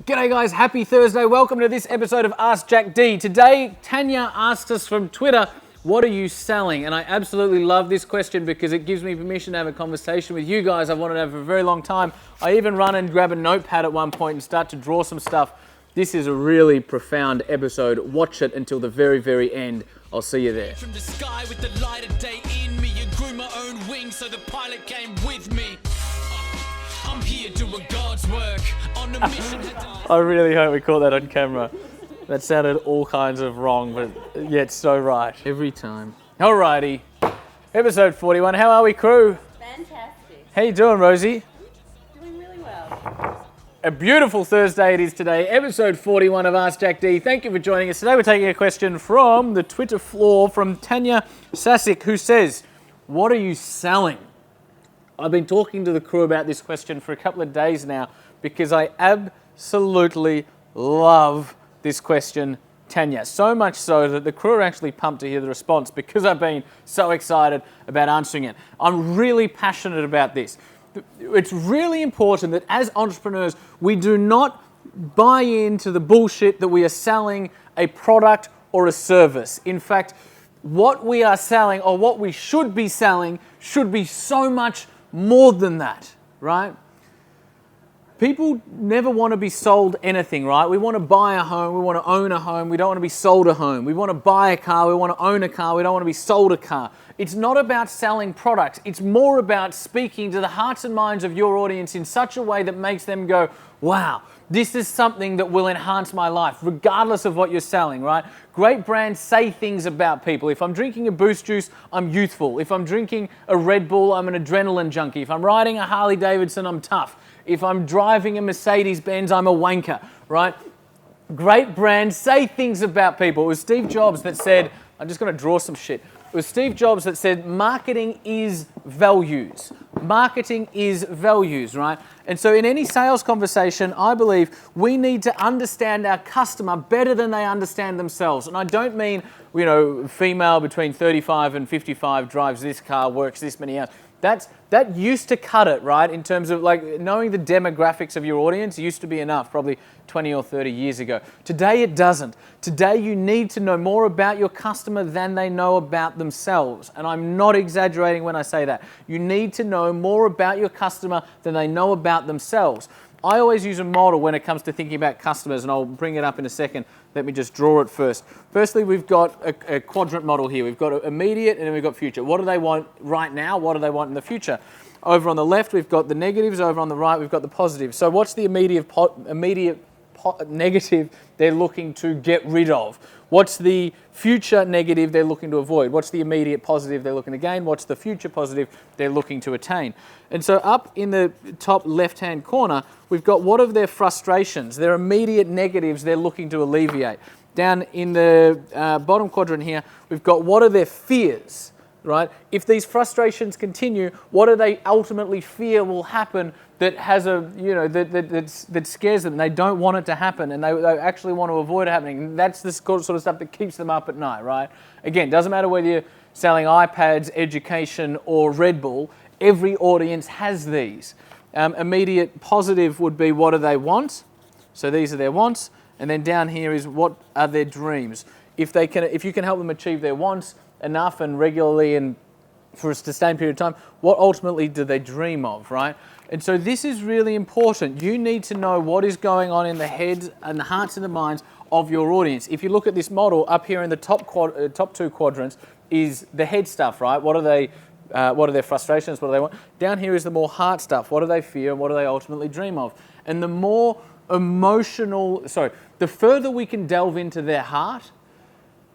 G'day guys, happy Thursday. Welcome to this episode of Ask Jack D. Today, Tanya asked us from Twitter, what are you selling? And I absolutely love this question because it gives me permission to have a conversation with you guys I've wanted to have for a very long time. I even run and grab a notepad at one point and start to draw some stuff. This is a really profound episode. Watch it until the very, very end. I'll see you there. From the sky with the light of day in me and grew my own wings so the pilot came with me. I'm here doing God's work on a mission. I really hope we caught that on camera. That sounded all kinds of wrong, but yet so right. Every time. Alrighty. Episode 41. How are we, crew? Fantastic. How you doing, Rosie? Doing really well. A beautiful Thursday it is today. Episode 41 of Ask Jack D. Thank you for joining us. Today we're taking a question from the Twitter floor from Tanya Sasik, who says, what are you selling? I've been talking to the crew about this question for a couple of days now because I absolutely love this question, Tanya. So much so that the crew are actually pumped to hear the response because I've been so excited about answering it. I'm really passionate about this. It's really important that as entrepreneurs, we do not buy into the bullshit that we are selling a product or a service. In fact, what we are selling or what we should be selling should be so much more than that, right? People never want to be sold anything, right? We want to buy a home, we want to own a home, we don't want to be sold a home. We want to buy a car, we want to own a car, we don't want to be sold a car. It's not about selling products, it's more about speaking to the hearts and minds of your audience in such a way that makes them go, wow, this is something that will enhance my life, regardless of what you're selling, right? Great brands say things about people. If I'm drinking a Boost juice, I'm youthful. If I'm drinking a Red Bull, I'm an adrenaline junkie. If I'm riding a Harley Davidson, I'm tough. If I'm driving a Mercedes Benz, I'm a wanker, right? Great brands say things about people. It was Steve Jobs that said, I'm just going to draw some shit. It was Steve Jobs that said, marketing is values. Marketing is values, right? And so in any sales conversation, I believe we need to understand our customer better than they understand themselves. And I don't mean, female between 35 and 55 drives this car, works this many hours. That used to cut it, right? In terms of like knowing the demographics of your audience used to be enough, probably 20 or 30 years ago. Today it doesn't. Today you need to know more about your customer than they know about themselves. And I'm not exaggerating when I say that. You need to know more about your customer than they know about themselves. I always use a model when it comes to thinking about customers, and I'll bring it up in a second. Let me just draw it first. Firstly, we've got a quadrant model here. We've got immediate and then we've got future. What do they want right now? What do they want in the future? Over on the left, we've got the negatives. Over on the right, we've got the positives. So what's the immediate negative they're looking to get rid of? What's the future negative they're looking to avoid? What's the immediate positive they're looking to gain? What's the future positive they're looking to attain? And so up in the top left-hand corner, we've got what are their frustrations, their immediate negatives they're looking to alleviate. Down in the bottom quadrant here, we've got what are their fears, right? If these frustrations continue, what do they ultimately fear will happen that has that scares them? They don't want it to happen, and they actually want to avoid it happening. That's the sort of stuff that keeps them up at night, right? Again, doesn't matter whether you're selling iPads, education, or Red Bull. Every audience has these. Immediate positive would be what do they want? So these are their wants, and then down here is what are their dreams. If you can help them achieve their wants enough and regularly and for a sustained period of time, what ultimately do they dream of, right? And so this is really important. You need to know what is going on in the heads and the hearts and the minds of your audience. If you look at this model up here in the top two quadrants is the head stuff, right? What are their frustrations? What do they want? Down here is the more heart stuff. What do they fear and what do they ultimately dream of? And the more the further we can delve into their heart,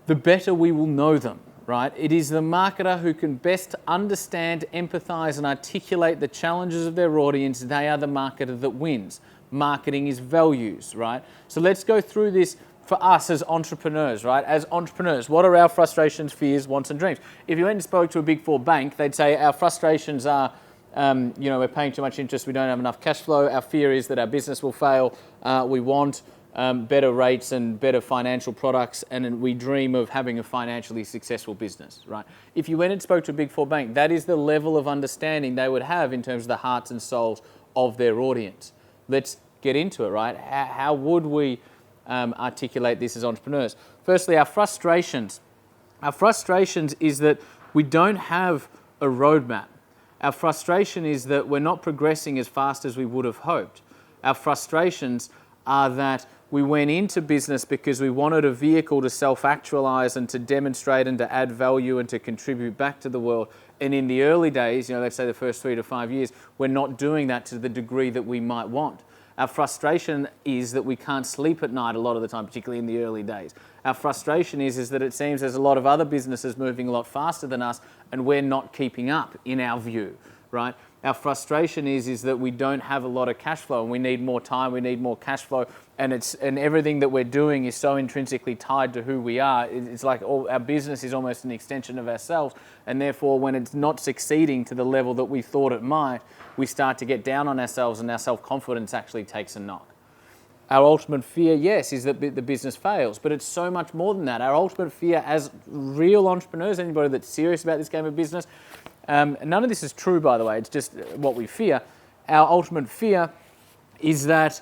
the better we will know them, right? It is the marketer who can best understand, empathize, and articulate the challenges of their audience. They are the marketer that wins. Marketing is values, right? So let's go through this for us as entrepreneurs, right? As entrepreneurs, what are our frustrations, fears, wants, and dreams? If you went and spoke to a Big Four bank, they'd say our frustrations are, we're paying too much interest, we don't have enough cash flow. Our fear is that our business will fail. We want better rates and better financial products, and we dream of having a financially successful business, right? If you went and spoke to a Big Four bank, that is the level of understanding they would have in terms of the hearts and souls of their audience. Let's get into it, right? How would we articulate this as entrepreneurs? Firstly, our frustrations. Our frustrations is that we don't have a roadmap. Our frustration is that we're not progressing as fast as we would have hoped. Our frustrations are that we went into business because we wanted a vehicle to self-actualize and to demonstrate and to add value and to contribute back to the world. And in the early days, let's say the first 3 to 5 years, we're not doing that to the degree that we might want. Our frustration is that we can't sleep at night a lot of the time, particularly in the early days. Our frustration is that it seems there's a lot of other businesses moving a lot faster than us and we're not keeping up in our view, right? Our frustration is that we don't have a lot of cash flow and we need more time, we need more cash flow, and everything that we're doing is so intrinsically tied to who we are. It's like our business is almost an extension of ourselves, and therefore when it's not succeeding to the level that we thought it might, we start to get down on ourselves and our self-confidence actually takes a knock. Our ultimate fear, yes, is that the business fails, but it's so much more than that. Our ultimate fear as real entrepreneurs, anybody that's serious about this game of business, none of this is true, by the way, it's just what we fear. Our ultimate fear is that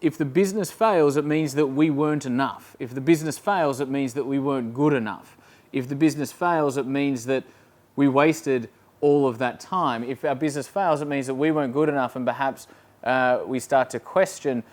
if the business fails, it means that we weren't enough. If the business fails, it means that we weren't good enough. If the business fails, it means that we wasted all of that time. If our business fails, it means that we weren't good enough, and perhaps we start to question,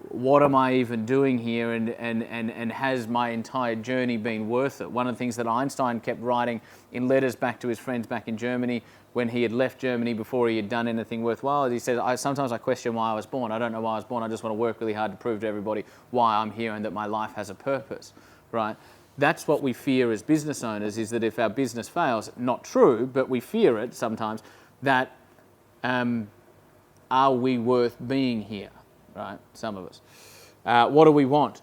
what am I even doing here, and has my entire journey been worth it? One of the things that Einstein kept writing in letters back to his friends back in Germany when he had left Germany before he had done anything worthwhile, he said, sometimes I question why I was born. I don't know why I was born. I just want to work really hard to prove to everybody why I'm here and that my life has a purpose, right? That's what we fear as business owners, is that if our business fails, not true, but we fear it sometimes, that are we worth being here, right? Some of us. What do we want?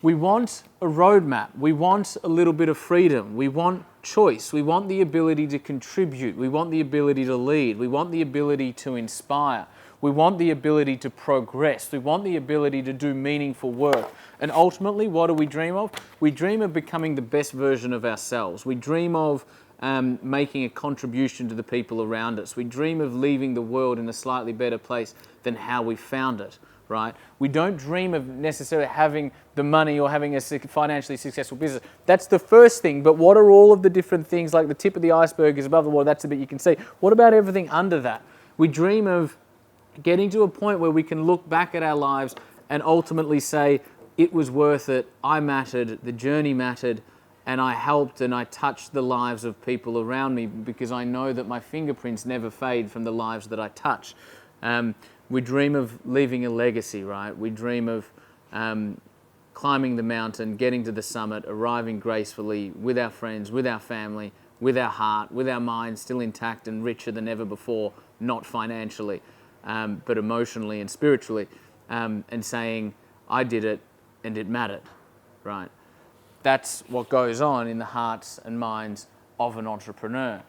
We want a roadmap. We want a little bit of freedom. We want choice. We want the ability to contribute. We want the ability to lead. We want the ability to inspire. We want the ability to progress. We want the ability to do meaningful work. And ultimately, what do we dream of? We dream of becoming the best version of ourselves. We dream of making a contribution to the people around us. We dream of leaving the world in a slightly better place than how we found it, right? We don't dream of necessarily having the money or having a financially successful business. That's the first thing, but what are all of the different things? Like the tip of the iceberg is above the water, that's the bit you can see. What about everything under that? We dream of getting to a point where we can look back at our lives and ultimately say, it was worth it, I mattered, the journey mattered, and I helped and I touched the lives of people around me because I know that my fingerprints never fade from the lives that I touch. We dream of leaving a legacy, right? We dream of climbing the mountain, getting to the summit, arriving gracefully with our friends, with our family, with our heart, with our mind still intact and richer than ever before, not financially, but emotionally and spiritually, and saying, I did it and it mattered, right? That's what goes on in the hearts and minds of an entrepreneur.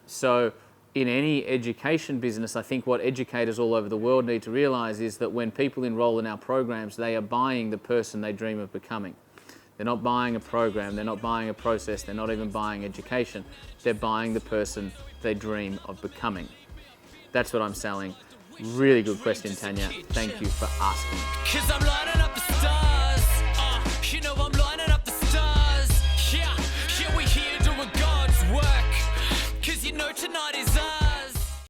So in any education business, I think what educators all over the world need to realize is that when people enroll in our programs, they are buying the person they dream of becoming. They're not buying a program, they're not buying a process, they're not even buying education. They're buying the person they dream of becoming. That's what I'm selling. Really good question, Tanya. Thank you for asking. 'Cause I'm lighting up the stars. You know I'm